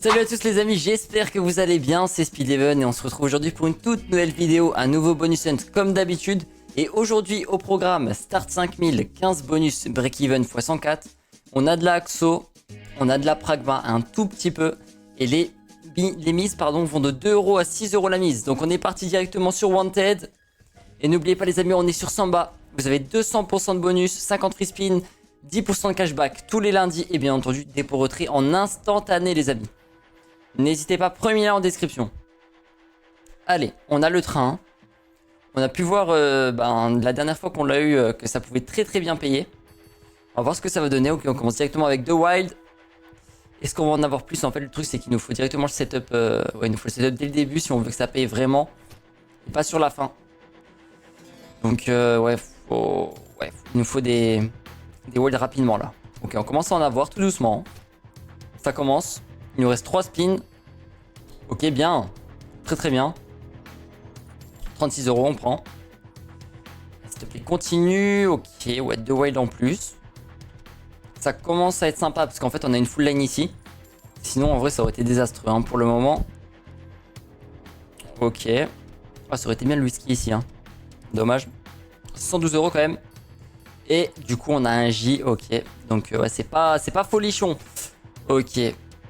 Salut à tous les amis, j'espère que vous allez bien, c'est Speedleven et on se retrouve aujourd'hui pour une toute nouvelle vidéo, un nouveau bonus hunt comme d'habitude. Et aujourd'hui au programme Start 5000, 15 bonus break-even x 104, on a de la Axo, on a de la Pragma un tout petit peu et les mises vont de 2€ à 6€ la mise. Donc on est parti directement sur Wanted et n'oubliez pas les amis, on est sur Samba, vous avez 200% de bonus, 50 free spin, 10% de cashback tous les lundis et bien entendu dépôt retrait en instantané les amis. N'hésitez pas, premier lien en description. Allez, on a le train. On a pu voir la dernière fois qu'on l'a eu que ça pouvait très bien payer. On va voir ce que ça va donner. Ok, on commence directement avec The Wild. Est-ce qu'on va en avoir plus? En fait, le truc c'est qu'il nous faut directement le setup. Il nous faut le setup dès le début si on veut que ça paye vraiment. Et pas sur la fin. Donc il nous faut des wilds rapidement là. Ok, on commence à en avoir tout doucement. Ça commence. Il nous reste 3 spins. Ok, bien. Très bien. 36€, on prend. S'il te plaît, continue. Ok, ouais, 2 wild en plus. Ça commence à être sympa parce qu'en fait, on a une full line ici. Sinon, en vrai, ça aurait été désastreux pour le moment. Ok. Ah, ça aurait été bien le whisky ici. Dommage. 112€ quand même. Et du coup, on a un J. Ok. Donc, ouais, c'est pas folichon. Ok.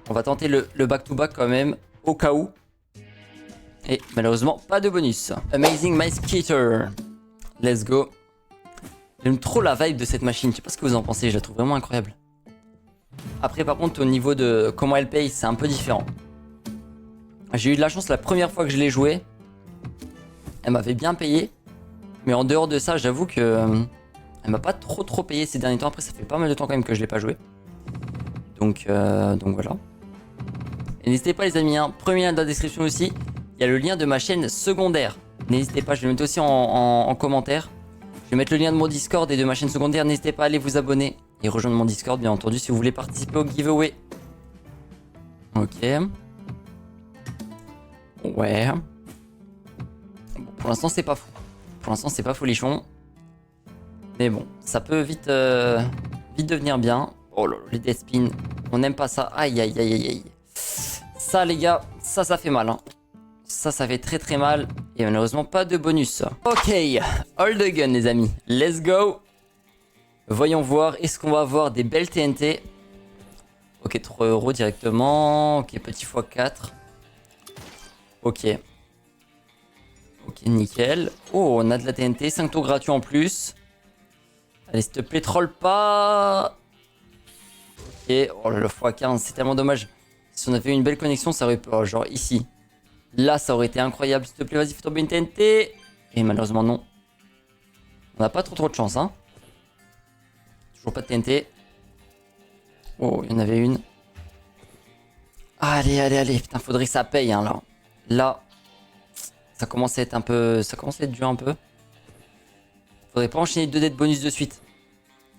On va tenter le back-to-back quand même, au cas où. Et malheureusement, pas de bonus. Amazing My Skater. Let's go. J'aime trop la vibe de cette machine. Je sais pas ce que vous en pensez, je la trouve vraiment incroyable. Après, par contre, au niveau de comment elle paye, c'est un peu différent. J'ai eu de la chance la première fois que je l'ai jouée. Elle m'avait bien payé. Mais en dehors de ça, j'avoue que elle m'a pas trop payé ces derniers temps. Après, ça fait pas mal de temps quand même que je l'ai pas joué. Donc voilà. Et n'hésitez pas les amis, premier lien dans la description aussi, il y a le lien de ma chaîne secondaire. N'hésitez pas, je vais le mettre aussi en commentaire. Je vais mettre le lien de mon Discord et de ma chaîne secondaire. N'hésitez pas à aller vous abonner et rejoindre mon Discord bien entendu si vous voulez participer au giveaway. Ok. Ouais. Bon, pour l'instant c'est pas fou. Pour l'instant c'est pas folichon. Mais bon, ça peut vite devenir bien. Oh là là, les death spins, on n'aime pas ça. Aïe. Ça les gars, ça fait mal. Ça fait très mal. Et malheureusement pas de bonus. Ok, all the gun les amis. Let's go. Voyons voir, est-ce qu'on va avoir des belles TNT? Ok, 3€ directement. Ok, petit x4. Ok, nickel. Oh, on a de la TNT, 5 tours gratuits en plus. Allez, s'il te plaît, troll pas. Ok, oh là là, x15, c'est tellement dommage. Si on avait eu une belle connexion, ça aurait pu. Oh, genre ici. Là, ça aurait été incroyable. S'il te plaît, vas-y, fais tomber une TNT. Et malheureusement, non. On n'a pas trop de chance, Toujours pas de TNT. Oh, il y en avait une. Allez. Putain, faudrait que ça paye, là. Là, ça commence à être un peu. Ça commence à être dur un peu. Faudrait pas enchaîner 2 dead bonus de suite.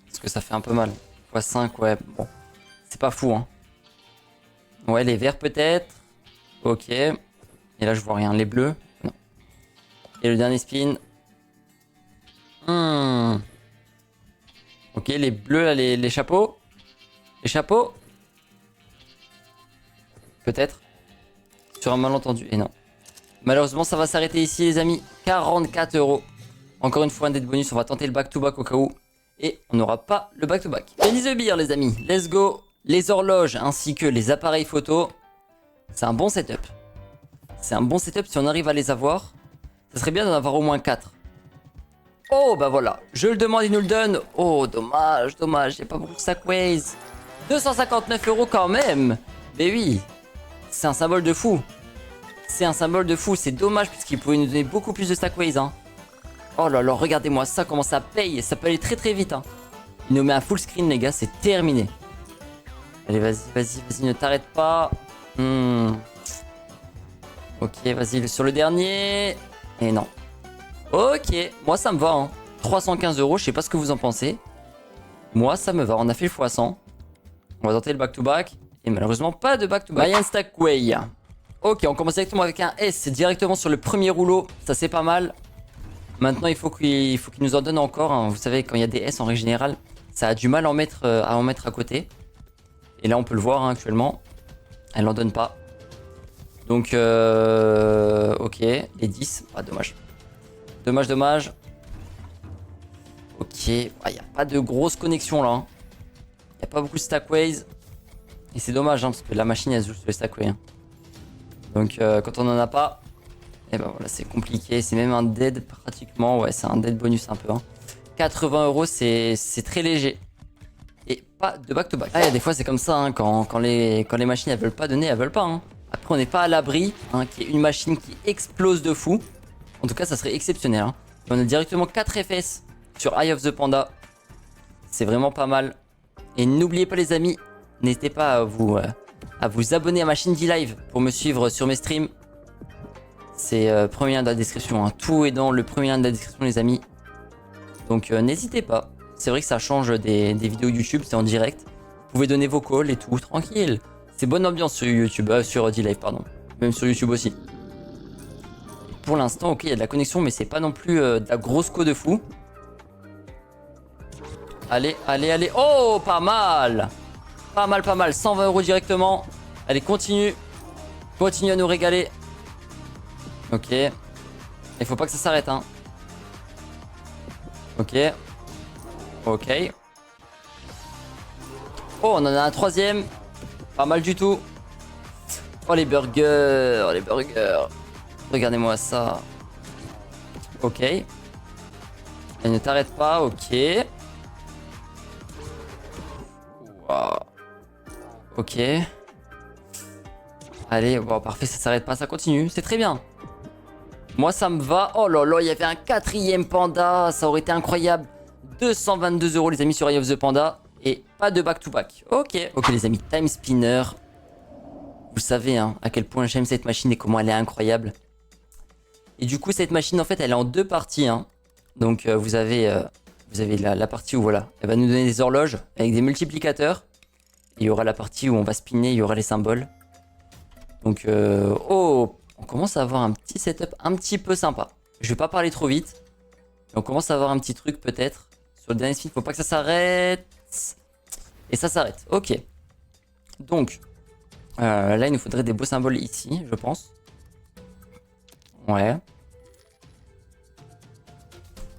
Parce que ça fait un peu mal. x5, ouais, bon. C'est pas fou, Ouais, les verts peut-être. Ok. Et là, je vois rien. Les bleus. Non. Et le dernier spin. Ok, les bleus, là, les chapeaux. Les chapeaux. Peut-être. Sur un malentendu. Et non. Malheureusement, ça va s'arrêter ici, les amis. 44€. Encore une fois, un dead bonus. On va tenter le back-to-back au cas où. Et on n'aura pas le back-to-back. Benny the Beer, les amis. Let's go. Les horloges ainsi que les appareils photo. C'est un bon setup. C'est un bon setup si on arrive à les avoir. Ça serait bien d'en avoir au moins 4. Oh, bah voilà. Je le demande, il nous le donne. Oh, dommage. J'ai pas beaucoup de Stackways. 259€ quand même. Mais oui. C'est un symbole de fou. C'est dommage puisqu'il pouvait nous donner beaucoup plus de Stackways, Oh là là, regardez-moi ça, comment ça paye. Ça peut aller très vite, Il nous met un full screen, les gars, c'est terminé. Allez, vas-y, ne t'arrête pas. Ok, vas-y, sur le dernier. Et non. Ok, moi ça me va, 315€, je sais pas ce que vous en pensez. Moi ça me va, on a fait le x100. On va tenter le back-to-back. Et malheureusement, pas de back-to-back. Mayan Stackway. Ok, on commence directement avec un S, directement sur le premier rouleau. Ça c'est pas mal. Maintenant, il faut qu'il nous en donne encore. Vous savez, quand il y a des S en règle générale, ça a du mal à en mettre à côté. Et là, on peut le voir actuellement. Elle en donne pas. Donc, ok, les 10. Ah, dommage. Dommage. Ok, il n'y a pas de grosse connexion là. Il n'y a pas beaucoup de stackways. Et c'est dommage, hein, parce que la machine elle se joue sur les stackways. Hein. Donc, quand on en a pas, et ben voilà, c'est compliqué. C'est même un dead pratiquement. Ouais, c'est un dead bonus un peu. Hein. 80 €, c'est très léger. Et pas de back-to-back. Ah, des fois, c'est comme ça. Hein, quand les machines elles veulent pas donner, elles veulent pas. Hein. Après, on n'est pas à l'abri hein, qu'il y ait une machine qui explose de fou. En tout cas, ça serait exceptionnel. Hein. Et on a directement 4 FS sur Eye of the Panda. C'est vraiment pas mal. Et n'oubliez pas, les amis, n'hésitez pas à vous abonner à ma chaîne D-Live pour me suivre sur mes streams. C'est premier lien dans la description. Hein. Tout est dans le premier lien de la description, les amis. Donc n'hésitez pas. C'est vrai que ça change des vidéos YouTube, c'est en direct. Vous pouvez donner vos calls et tout, tranquille. C'est bonne ambiance sur YouTube, sur D-Live, pardon. Même sur YouTube aussi. Pour l'instant, ok, il y a de la connexion, mais c'est pas non plus de la grosse co de fou. Allez. Oh, pas mal. Pas mal. 120 € directement. Allez, continue. Continue à nous régaler. Ok. Il faut pas que ça s'arrête, hein. Ok. Oh, on en a un troisième. Pas mal du tout. Oh, les burgers. Regardez-moi ça. Ok. Elle ne t'arrête pas, ok. Wow. Ok. Allez, bon, parfait, ça s'arrête pas, ça continue. C'est très bien. Moi, ça me va. Oh là là, il y avait un quatrième panda. Ça aurait été incroyable. 222 € les amis sur Eye of the Panda. Et pas de back-to-back. Ok, les amis, Time Spinner. Vous savez hein, à quel point j'aime cette machine et comment elle est incroyable. Et du coup, cette machine, en fait, elle est en deux parties. Hein. Donc, vous avez la partie où, voilà, elle va nous donner des horloges avec des multiplicateurs. Et il y aura la partie où on va spinner, il y aura les symboles. Donc, oh, on commence à avoir un petit setup un petit peu sympa. Je vais pas parler trop vite. Mais on commence à avoir un petit truc, peut-être. Sur le dernier spin, faut pas que ça s'arrête. Et ça s'arrête, ok. Donc, là, il nous faudrait des beaux symboles ici, je pense. Ouais.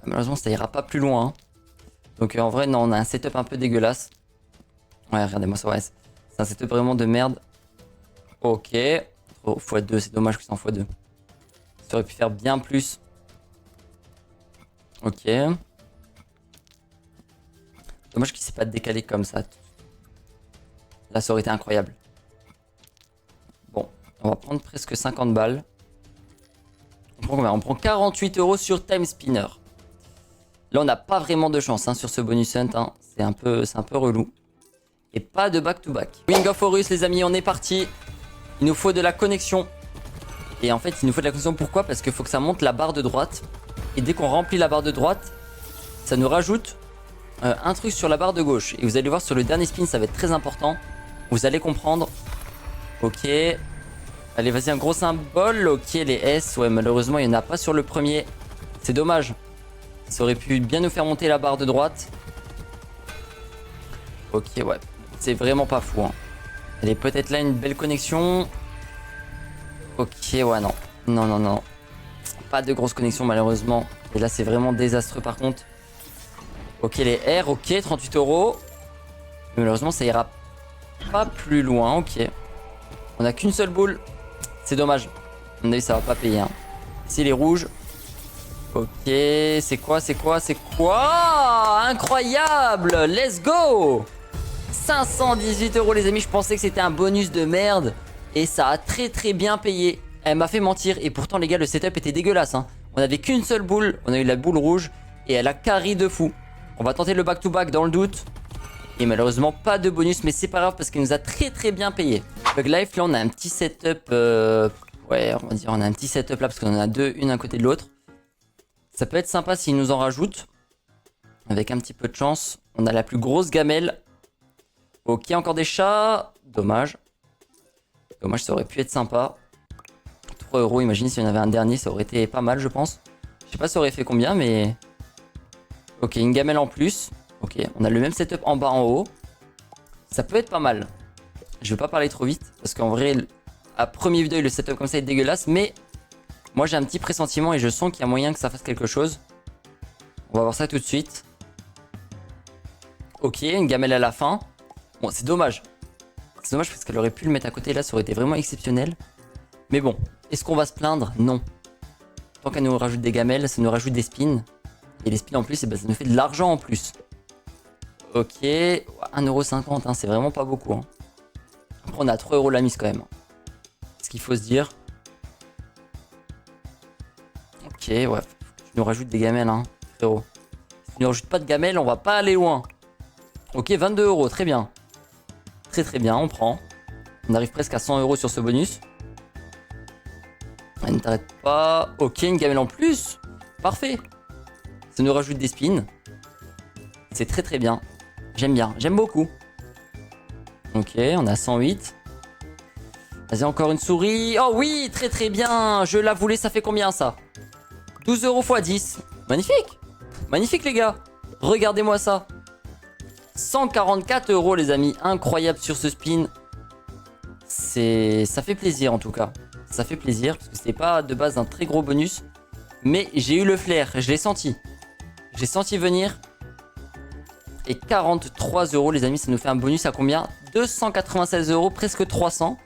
Malheureusement, ça ira pas plus loin. Hein. Donc, en vrai, non, on a un setup un peu dégueulasse. Ouais, regardez-moi ça, ouais. C'est un setup vraiment de merde. Ok. Oh, x2, c'est dommage que c'est en x2. Ça aurait pu faire bien plus. Ok. Dommage qu'il s'est pas décalé comme ça. Là, ça aurait été incroyable. Bon, on va prendre presque 50 balles. On prend combien? On prend 48 € sur Time Spinner. Là, on n'a pas vraiment de chance hein, sur ce bonus hunt. Hein. C'est un peu relou. Et pas de back-to-back. Wing of Horus, les amis, on est parti. Il nous faut de la connexion. Et en fait, il nous faut de la connexion. Pourquoi? Parce qu'il faut que ça monte la barre de droite. Et dès qu'on remplit la barre de droite, ça nous rajoute un truc sur la barre de gauche. Et vous allez voir sur le dernier spin, ça va être très important. Vous allez comprendre. Ok. Allez, vas-y, un gros symbole. Ok, les S. Ouais, malheureusement, il n'y en a pas sur le premier. C'est dommage. Ça aurait pu bien nous faire monter la barre de droite. Ok, ouais. C'est vraiment pas fou. Hein. Elle est peut-être là, une belle connexion. Ok, ouais, non. Non. Pas de grosse connexion, malheureusement. Et là, c'est vraiment désastreux, par contre. Ok, les R. Ok, 38 €. Mais malheureusement, ça ira pas plus loin. Ok. On a qu'une seule boule. C'est dommage. À mon avis, ça va pas payer. Hein. Ici, les rouges. Ok, c'est quoi? Incroyable! Let's go! 518 € les amis, je pensais que c'était un bonus de merde. Et ça a très bien payé. Elle m'a fait mentir. Et pourtant les gars, le setup était dégueulasse. Hein. On avait qu'une seule boule. On a eu la boule rouge. Et elle a carry de fou. On va tenter le back-to-back dans le doute. Et malheureusement pas de bonus. Mais c'est pas grave parce qu'elle nous a très bien payé. Bug Life, là on a un petit setup. Ouais, on va dire on a un petit setup là. Parce qu'on en a deux, une à côté de l'autre. Ça peut être sympa s'il nous en rajoute. Avec un petit peu de chance. On a la plus grosse gamelle. Ok, encore des chats. Dommage. Dommage, ça aurait pu être sympa. 3 €, imaginez si on avait un dernier, ça aurait été pas mal, je pense. Je sais pas ça aurait fait combien, mais... Ok, une gamelle en plus. Ok, on a le même setup en bas, en haut. Ça peut être pas mal. Je vais pas parler trop vite. Parce qu'en vrai, à premier vue d'œil, le setup comme ça est dégueulasse. Mais moi, j'ai un petit pressentiment et je sens qu'il y a moyen que ça fasse quelque chose. On va voir ça tout de suite. Ok, une gamelle à la fin. Bon, c'est dommage. C'est dommage parce qu'elle aurait pu le mettre à côté. Là, ça aurait été vraiment exceptionnel. Mais bon, est-ce qu'on va se plaindre? Non. Tant qu'elle nous rajoute des gamelles, ça nous rajoute des spins. Et les spins en plus, eh ben, ça nous fait de l'argent en plus. Ok, 1,50€, hein, c'est vraiment pas beaucoup. Hein. Après, on a 3€ la mise quand même. Ce qu'il faut se dire. Ok, ouais, faut que tu nous rajoutes des gamelles, hein, frérot. Si tu ne rajoutes pas de gamelles, on va pas aller loin. Ok, 22€, très bien. Très très bien, on prend. On arrive presque à 100€ sur ce bonus. Elle ne t'arrête pas. Ok, une gamelle en plus. Parfait. Ça nous rajoute des spins. C'est très très bien. J'aime bien, j'aime beaucoup. Ok, on a 108. Vas-y, encore une souris. Oh oui, très très bien. Je la voulais, ça fait combien ça? 12€ x 10. Magnifique. Magnifique les gars. Regardez-moi ça. 144€ les amis. Incroyable sur ce spin. Ça fait plaisir en tout cas. Ça fait plaisir parce que c'était pas de base un très gros bonus. Mais j'ai eu le flair, je l'ai senti. J'ai senti venir. Et 43€ les amis, ça nous fait un bonus à combien? 296€, presque 300.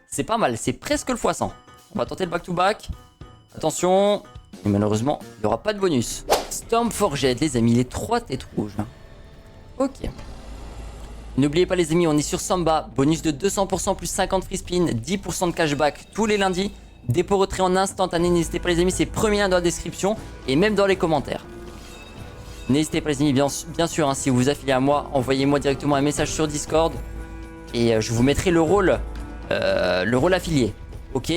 C'est pas mal, c'est presque le x100. On va tenter le back-to-back. Attention. Et malheureusement, il n'y aura pas de bonus. Stormforged les amis, les 3 têtes rouges. Ok. N'oubliez pas les amis, on est sur Samba. Bonus de 200% plus 50 free spin, 10% de cashback tous les lundis. Dépôt retrait en instantané, n'hésitez pas les amis, c'est premier lien dans la description et même dans les commentaires. N'hésitez pas les amis, bien sûr, hein, si vous vous affiliez à moi, envoyez-moi directement un message sur Discord. Et je vous mettrai le rôle affilié. Ok,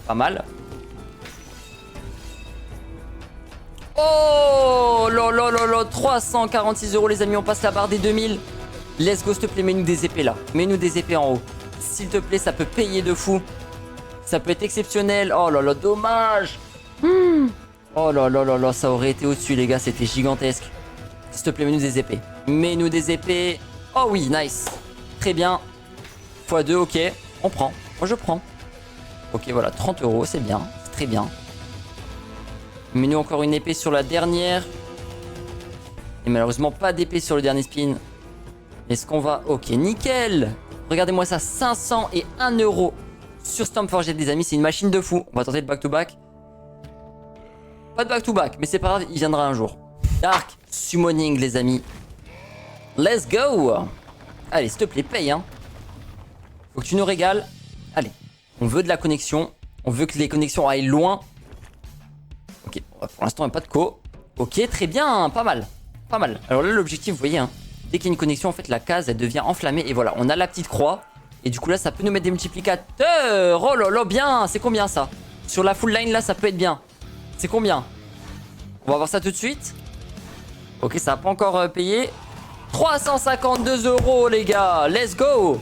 pas mal. Oh là là là là, 346€ les amis, on passe la barre des 2000. Let's go, s'il te plaît, mets-nous des épées là. Mets-nous des épées en haut. S'il te plaît, ça peut payer de fou. Ça peut être exceptionnel. Oh là là, dommage. Oh là là là là, ça aurait été au-dessus les gars, c'était gigantesque. S'il te plaît, mets-nous des épées. Mets-nous des épées. Oh oui, nice. Très bien. x2, ok. On prend. Moi, je prends. Ok, voilà, 30€, c'est bien. C'est très bien. Mets-nous encore une épée sur la dernière. Et malheureusement, pas d'épée sur le dernier spin. Est-ce qu'on va... Ok, nickel. Regardez-moi ça, 501€ sur Stormforged, les amis. C'est une machine de fou. On va tenter le back-to-back. Pas de back-to-back, mais c'est pas grave, il viendra un jour. Dark Summoning, les amis. Let's go. Allez, s'il te plaît, paye, hein. Faut que tu nous régales. Allez, on veut de la connexion. On veut que les connexions aillent loin. Ok, pour l'instant, il n'y a pas de co. Ok, très bien, pas mal. Pas mal. Alors là, l'objectif, vous voyez, hein, dès qu'il y a une connexion, en fait, la case, elle devient enflammée. Et voilà, on a la petite croix. Et du coup, là, ça peut nous mettre des multiplicateurs. Oh là là, bien. C'est combien, ça? Sur la full line, là, ça peut être bien. C'est combien? On va voir ça tout de suite. Ok, ça n'a pas encore payé. 352€, les gars. Let's go.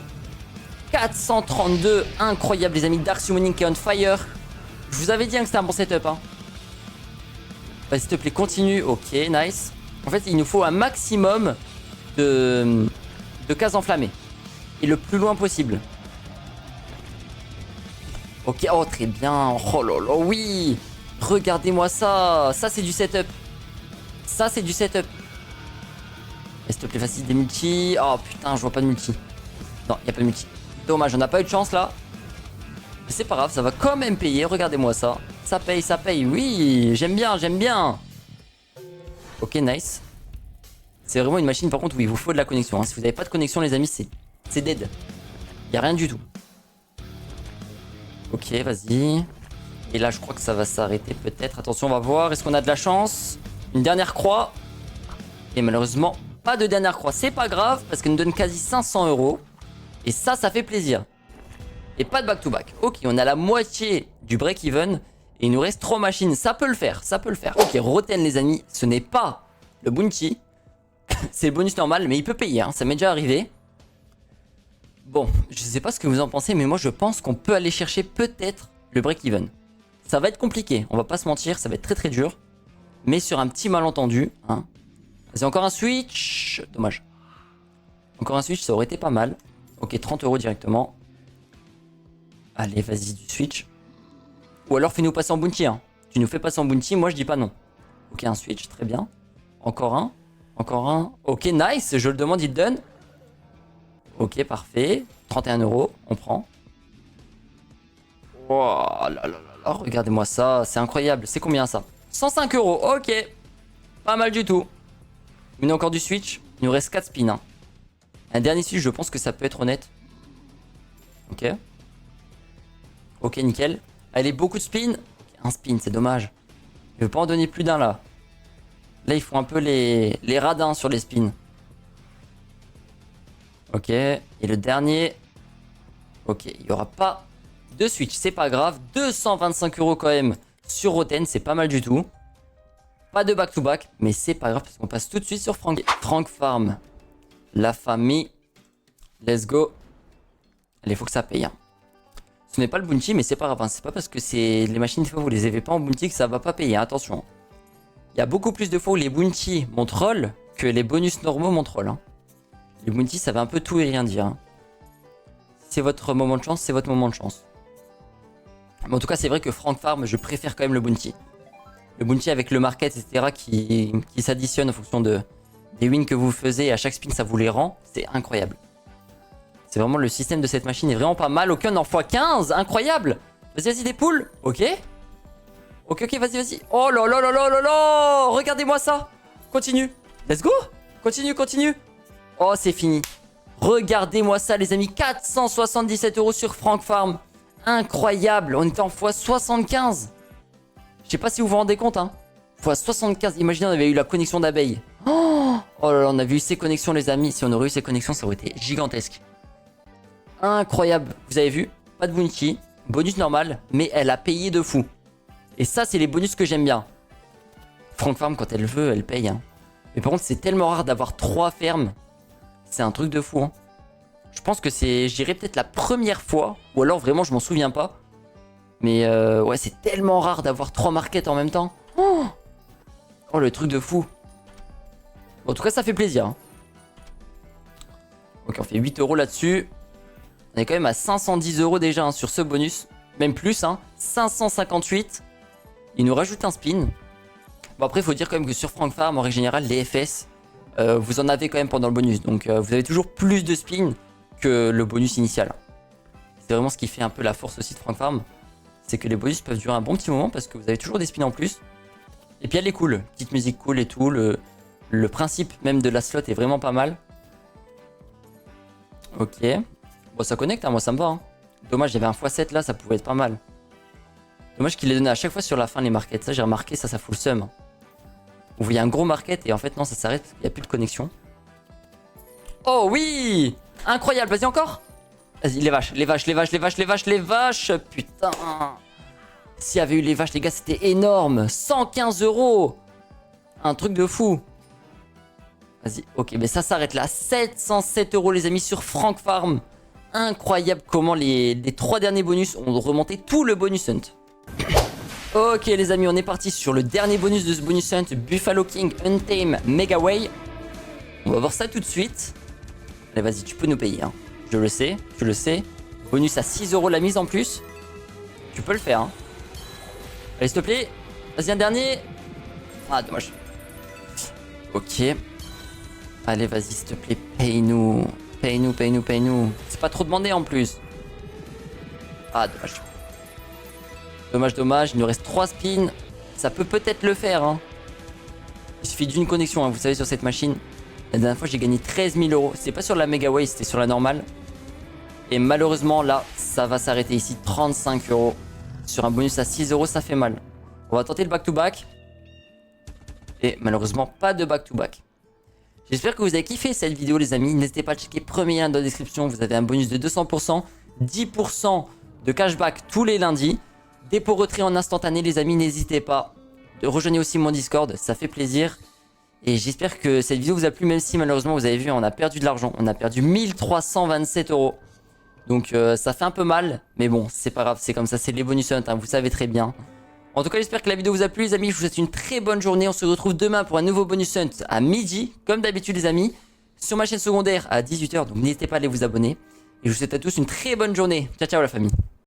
432. Incroyable, les amis. Dark Summoning qui est on fire. Je vous avais dit hein, que c'était un bon setup. Hein. Vas-y, s'il te plaît, continue. Ok, nice. En fait, il nous faut un maximum de cases enflammées. Et le plus loin possible. Ok, oh, très bien. Oh là là, oui. Regardez-moi ça. Ça, c'est du setup. Ça, c'est du setup. S'il te plaît, facile des multi. Oh putain, je vois pas de multi. Non, il n'y a pas de multi. Dommage, on n'a pas eu de chance là. Mais c'est pas grave, ça va quand même payer. Regardez-moi ça. Ça paye, ça paye. Oui, j'aime bien, j'aime bien. Ok, nice. C'est vraiment une machine par contre où il vous faut de la connexion. Hein. Si vous n'avez pas de connexion, les amis, c'est dead. Il n'y a rien du tout. Ok, vas-y. Et là, je crois que ça va s'arrêter peut-être. Attention, on va voir. Est-ce qu'on a de la chance? Une dernière croix. Et malheureusement, pas de dernière croix. C'est pas grave parce qu'elle nous donne quasi 500€. Et ça fait plaisir. Et pas de back-to-back. Ok, on a la moitié du break-even. Et il nous reste 3 machines. Ça peut le faire, ça peut le faire. Ok, Roten, les amis, ce n'est pas le bounty. C'est le bonus normal, mais il peut payer. Hein. Ça m'est déjà arrivé. Bon, je sais pas ce que vous en pensez, mais moi, je pense qu'on peut aller chercher peut-être le break-even. Ça va être compliqué, on va pas se mentir, ça va être très très dur. Mais sur un petit malentendu, hein. Vas-y, encore un switch. Dommage. Encore un switch, ça aurait été pas mal. Ok, 30€ directement. Allez, vas-y, du switch. Ou alors fais-nous passer en bounty. Hein. Tu nous fais passer en bounty, moi je dis pas non. Ok, un switch, très bien. Encore un. Encore un. Ok, nice, je le demande, il donne. Ok, parfait. 31 €, on prend. Oh là là là là, regardez-moi ça, c'est incroyable. C'est combien ça? 105 €, ok. Pas mal du tout. Il nous a encore du switch. Il nous reste 4 spins. Hein. Un dernier switch, je pense que ça peut être honnête. Ok. Ok, nickel. Allez, beaucoup de spins. Un spin, c'est dommage. Je veux pas en donner plus d'un là. Là, ils font un peu les radins sur les spins. Ok. Et le dernier. Ok, il n'y aura pas de switch. C'est pas grave. 225 € quand même sur Rotten. C'est pas mal du tout. Pas de back-to-back. Mais c'est pas grave parce qu'on passe tout de suite sur Frank Farm. La famille. Let's go. Allez, faut que ça paye. Hein. Ce n'est pas le bounty, mais c'est pas grave. Hein. C'est pas parce que c'est les machines, des fois, vous les avez pas en bounty que ça va pas payer. Hein. Attention. Il y a beaucoup plus de fois où les bounty montent roll que les bonus normaux montent roll. Hein. Les bounty, ça va un peu tout et rien dire. Hein. C'est votre moment de chance, c'est votre moment de chance. Mais en tout cas, c'est vrai que Frank Farm, je préfère quand même le bounty. Le bounty avec le market, etc. qui s'additionne en fonction des wins que vous faisiez. Et à chaque spin, ça vous les rend. C'est incroyable. C'est vraiment le système de cette machine est vraiment pas mal. Ok, on en x15, incroyable. Vas-y, vas-y, des poules. Ok. Ok, ok, vas-y, vas-y. Oh là là là là là là. Regardez-moi ça. Continue. Let's go. Continue, continue. Oh, c'est fini. Regardez-moi ça, les amis. 477 € sur Frank Farm. Incroyable. On était en x75. Je sais pas si vous vous rendez compte, hein. x75. Imaginez, on avait eu la connexion d'abeilles. Oh là là, on avait eu ces connexions, les amis. Si on aurait eu ces connexions, ça aurait été gigantesque. Incroyable. Vous avez vu? Pas de bounty. Bonus normal. Mais elle a payé de fou. Et ça, c'est les bonus que j'aime bien. Frank Farm, quand elle veut, elle paye. Hein. Mais par contre, c'est tellement rare d'avoir 3 fermes. C'est un truc de fou. Hein. Je pense que c'est, je dirais peut-être la première fois. Ou alors vraiment, je m'en souviens pas. Mais ouais, c'est tellement rare d'avoir 3 markets en même temps. Oh, oh, le truc de fou. Bon, en tout cas, ça fait plaisir. Hein. Ok, on fait 8 € là-dessus. On est quand même à 510 € déjà hein, sur ce bonus. Même plus, hein. 558. Il nous rajoute un spin. Bon, après, il faut dire quand même que sur Frank Farm, en règle générale, les FS, vous en avez quand même pendant le bonus. Donc, vous avez toujours plus de spins que le bonus initial. C'est vraiment ce qui fait un peu la force aussi de Frank Farm. C'est que les bonus peuvent durer un bon petit moment parce que vous avez toujours des spins en plus. Et puis, elle est cool. Petite musique cool et tout. Le principe même de la slot est vraiment pas mal. Ok. Bon, ça connecte, hein, moi ça me va. Hein. Dommage, il y avait un x7 là, ça pouvait être pas mal. Dommage qu'il les donné à chaque fois sur la fin les markets. Ça, j'ai remarqué, ça fout le seum. Vous voyez un gros market et en fait, non, ça s'arrête parce qu'il n'y a plus de connexion. Oh oui! Incroyable, vas-y encore! Vas-y, les vaches, les vaches, les vaches, les vaches, les vaches, les vaches! Putain! S'il y avait eu les vaches, les gars, c'était énorme! 115 €! Un truc de fou! Vas-y, ok, mais ça s'arrête là. 707 € les amis sur Frank Farm. Incroyable comment les 3 derniers bonus ont remonté tout le bonus hunt. Ok les amis, on est parti sur le dernier bonus de ce bonus hunt, Buffalo King Untame Megaway. On va voir ça tout de suite. Allez vas-y, tu peux nous payer. Hein. Je le sais, tu le sais. Bonus à 6 € la mise en plus. Tu peux le faire. Hein. Allez s'il te plaît. Vas-y un dernier. Ah dommage. Ok. Allez vas-y s'il te plaît, paye-nous. Paye-nous, paye-nous, paye-nous. C'est pas trop demandé en plus. Ah, dommage. Dommage, dommage. Il nous reste 3 spins. Ça peut peut-être le faire. Hein. Il suffit d'une connexion, hein, vous savez, sur cette machine. La dernière fois, j'ai gagné 13 000 €. C'était pas sur la Megaway, c'était sur la normale. Et malheureusement, là, ça va s'arrêter ici. 35 €. Sur un bonus à 6 €, ça fait mal. On va tenter le back-to-back. Et malheureusement, pas de back-to-back. J'espère que vous avez kiffé cette vidéo les amis, n'hésitez pas à checker le premier lien dans la description, vous avez un bonus de 200%, 10% de cashback tous les lundis, dépôt retrait en instantané les amis, n'hésitez pas, rejoignez aussi mon Discord, ça fait plaisir. Et j'espère que cette vidéo vous a plu même si malheureusement vous avez vu on a perdu de l'argent, on a perdu 1327 €. Donc ça fait un peu mal, mais bon c'est pas grave, c'est comme ça, c'est les bonus hunt, hein, vous savez très bien. En tout cas, j'espère que la vidéo vous a plu les amis, je vous souhaite une très bonne journée. On se retrouve demain pour un nouveau bonus hunt à midi, comme d'habitude les amis, sur ma chaîne secondaire à 18 h. Donc n'hésitez pas à aller vous abonner. Et je vous souhaite à tous une très bonne journée. Ciao ciao la famille.